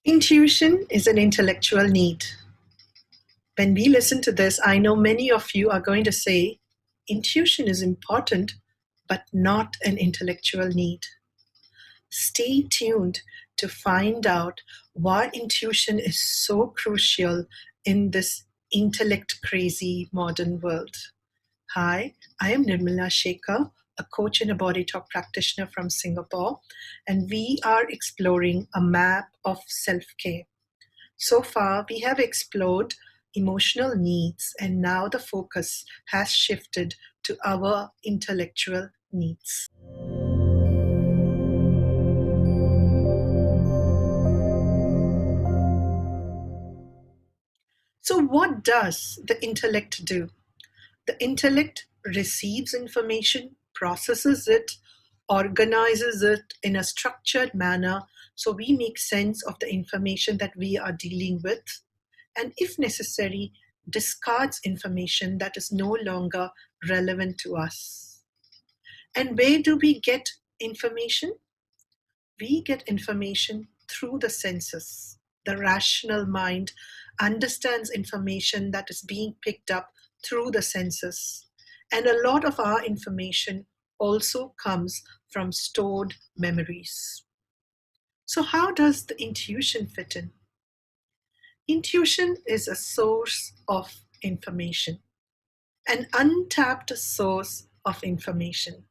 Intuition is an intellectual need. When we listen to this, I know many of you are going to say, intuition is important, but not an intellectual need. Stay tuned to find out why intuition is so crucial in this intellect crazy modern world. Hi, I am Nirmala Shekhar, a coach and a body talk practitioner from Singapore, and we are exploring a map of self care. So far, we have explored emotional needs, and now the focus has shifted to our intellectual needs. So, what does the intellect do? The intellect receives information, processes it, organizes it in a structured manner so we make sense of the information that we are dealing with, and if necessary, discards information that is no longer relevant to us. And where do we get information? We get information through the senses. The rational mind understands information that is being picked up through the senses. And a lot of our information also comes from stored memories. So, how does the intuition fit in? Intuition is a source of information, an untapped source of information.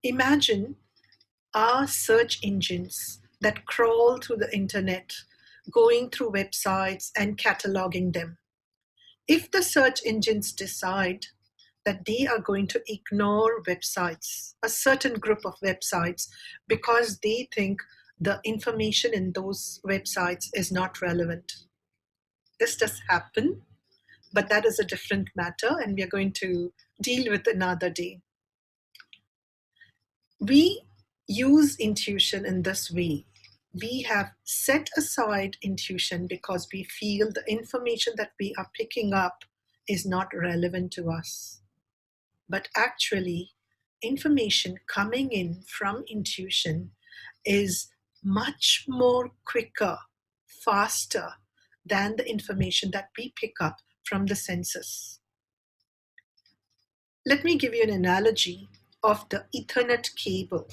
Imagine our search engines that crawl through the internet, going through websites and cataloging them. If the search engines decide that they are going to ignore websites, a certain group of websites, because they think the information in those websites is not relevant. This does happen, but that is a different matter, and we are going to deal with another day. We use intuition in this way. We have set aside intuition because we feel the information that we are picking up is not relevant to us. But actually, information coming in from intuition is much more quicker, faster than the information that we pick up from the senses. Let me give you an analogy of the Ethernet cable.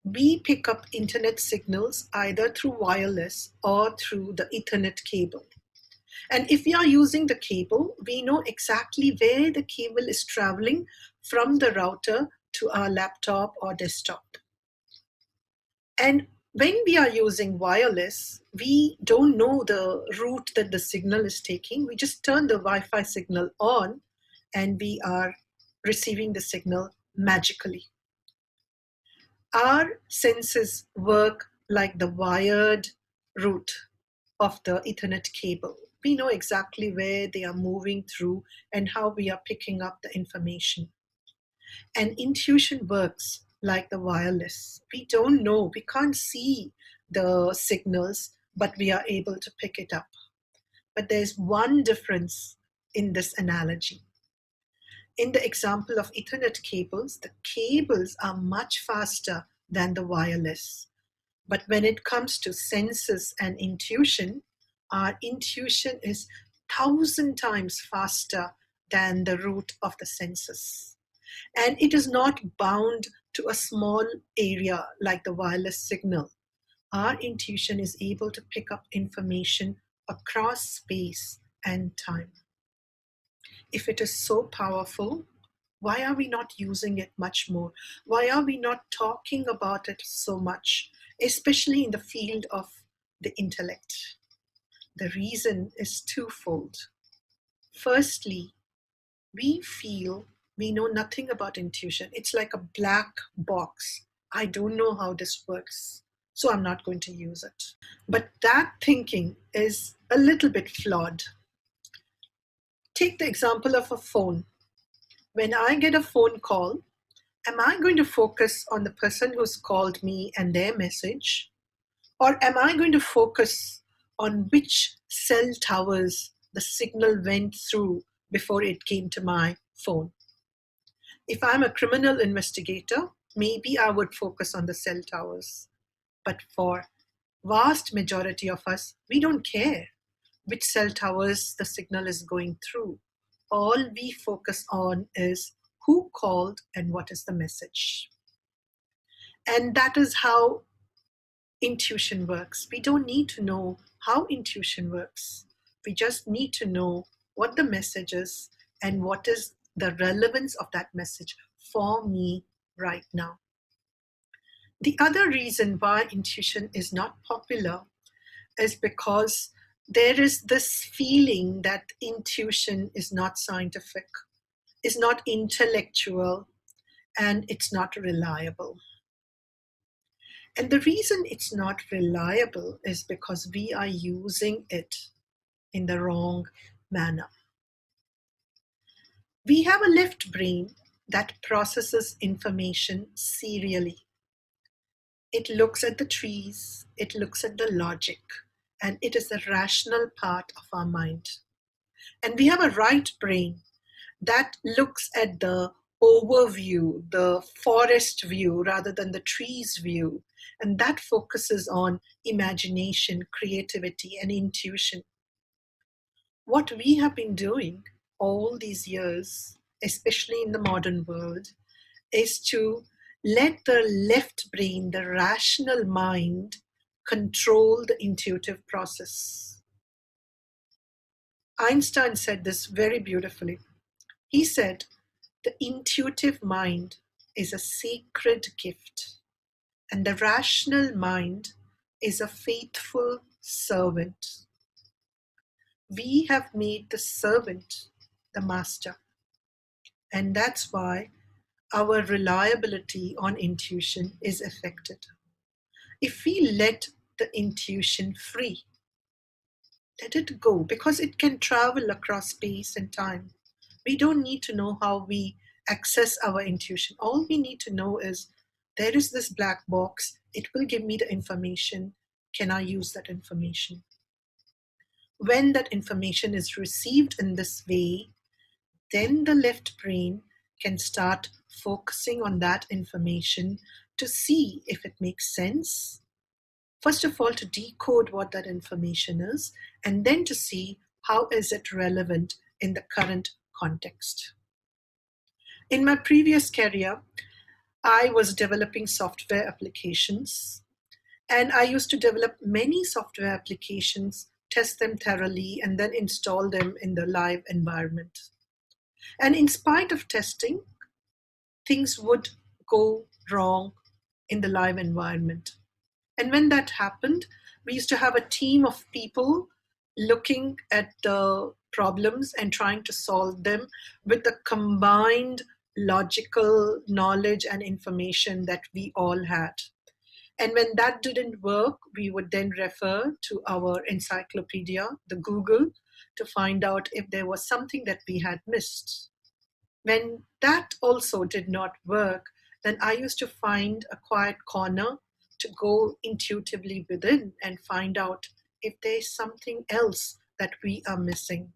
We pick up internet signals either through wireless or through the Ethernet cable. And if we are using the cable, we know exactly where the cable is traveling from the router to our laptop or desktop. And when we are using wireless, we don't know the route that the signal is taking. We just turn the Wi-Fi signal on and we are receiving the signal magically. Our senses work like the wired route of the Ethernet cable. We know exactly where they are moving through and how we are picking up the information. And intuition works like the wireless. We don't know, we can't see the signals, but we are able to pick it up. But there's one difference in this analogy. In the example of Ethernet cables, the cables are much faster than the wireless. But when it comes to senses and intuition, our intuition is 1,000 times faster than the route of the senses. And it is not bound to a small area like the wireless signal. Our intuition is able to pick up information across space and time. If it is so powerful, why are we not using it much more? Why are we not talking about it so much, especially in the field of the intellect? The reason is twofold. Firstly, we feel we know nothing about intuition. It's like a black box. I don't know how this works, so I'm not going to use it. But that thinking is a little bit flawed. Take the example of a phone. When I get a phone call, am I going to focus on the person who's called me and their message? Or am I going to focus on which cell towers the signal went through before it came to my phone? If I'm a criminal investigator, maybe I would focus on the cell towers. But for vast majority of us, we don't care which cell towers the signal is going through. All we focus on is who called and what is the message. And that is how intuition works. We don't need to know how intuition works. We just need to know what the message is and what is the relevance of that message for me right now. The other reason why intuition is not popular is because there is this feeling that intuition is not scientific, is not intellectual, and it's not reliable. And the reason it's not reliable is because we are using it in the wrong manner. We have a left brain that processes information serially. It looks at the trees, it looks at the logic, and it is the rational part of our mind. And we have a right brain that looks at the overview, the forest view, rather than the trees view. And that focuses on imagination, creativity, and intuition. What we have been doing all these years, especially in the modern world, is to let the left brain, the rational mind, control the intuitive process. Einstein said this very beautifully. He said, the intuitive mind is a sacred gift, and the rational mind is a faithful servant. We have made the servant the master, and that's why our reliability on intuition is affected. If we let the intuition free, let it go, because it can travel across space and time. We don't need to know how we access our intuition. All we need to know is there is this black box, it will give me the information. Can I use that information? When that information is received in this way, then the left brain can start focusing on that information to see if it makes sense. First of all, to decode what that information is, and then to see how is it relevant in the current context. In my previous career, I was developing software applications, and I used to develop many software applications, test them thoroughly, and then install them in the live environment. And in spite of testing, things would go wrong in the live environment. And when that happened, we used to have a team of people looking at the problems and trying to solve them with the combined logical knowledge and information that we all had. And when that didn't work, we would then refer to our encyclopedia, the Google, to find out if there was something that we had missed. When that also did not work, then I used to find a quiet corner to go intuitively within and find out if there's something else that we are missing.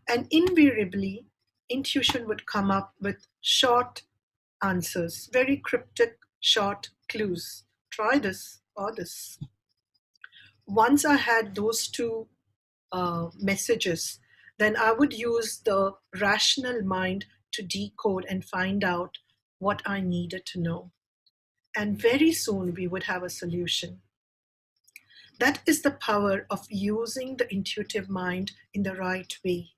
And invariably, intuition would come up with short answers, very cryptic, short clues. Try this or this. Once I had those two messages, then I would use the rational mind to decode and find out what I needed to know. And very soon we would have a solution. That is the power of using the intuitive mind in the right way.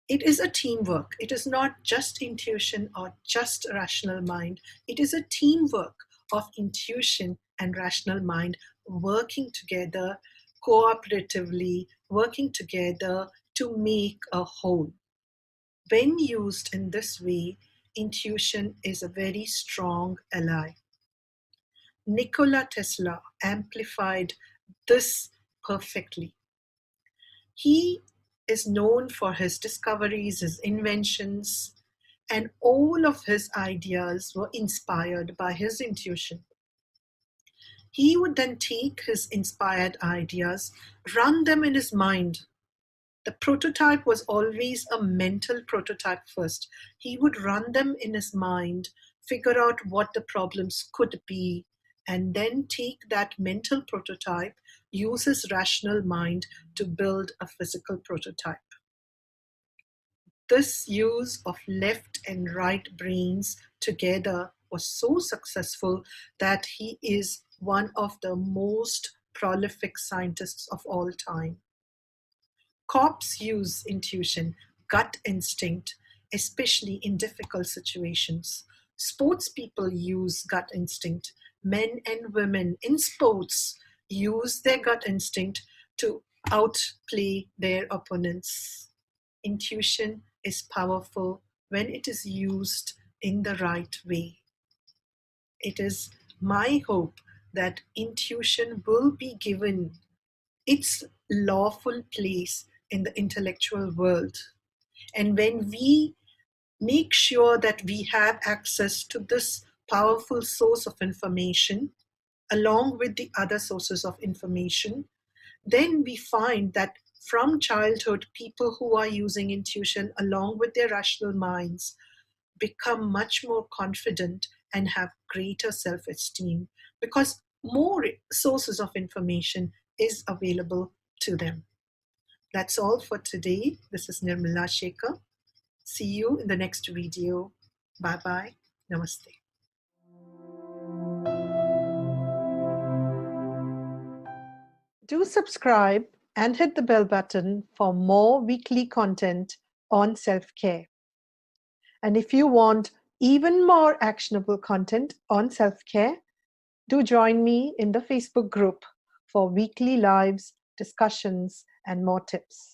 It is a teamwork. It is not just intuition or just rational mind. It is a teamwork of intuition and rational mind working together cooperatively, working together to make a whole. When used in this way, intuition is a very strong ally. Nikola Tesla amplified this perfectly. He is known for his discoveries, his inventions, and all of his ideas were inspired by his intuition. He would then take his inspired ideas, run them in his mind. The prototype was always a mental prototype first. He would run them in his mind, figure out what the problems could be, and then take that mental prototype, use his rational mind to build a physical prototype. This use of left and right brains together was so successful that he is one of the most prolific scientists of all time. Cops use intuition, gut instinct, especially in difficult situations. Sports people use gut instinct. Men and women in sports use their gut instinct to outplay their opponents. Intuition is powerful when it is used in the right way. It is my hope that intuition will be given its lawful place in the intellectual world. And when we make sure that we have access to this powerful source of information, along with the other sources of information, then we find that from childhood, people who are using intuition along with their rational minds become much more confident and have greater self esteem because more sources of information is available to them. That's all for today. This is Nirmala Shekhar. See you in the next video. Bye bye. Namaste. Do subscribe and hit the bell button for more weekly content on self care. And if you want even more actionable content on self care, do join me in the Facebook group for weekly lives, discussions, and more tips.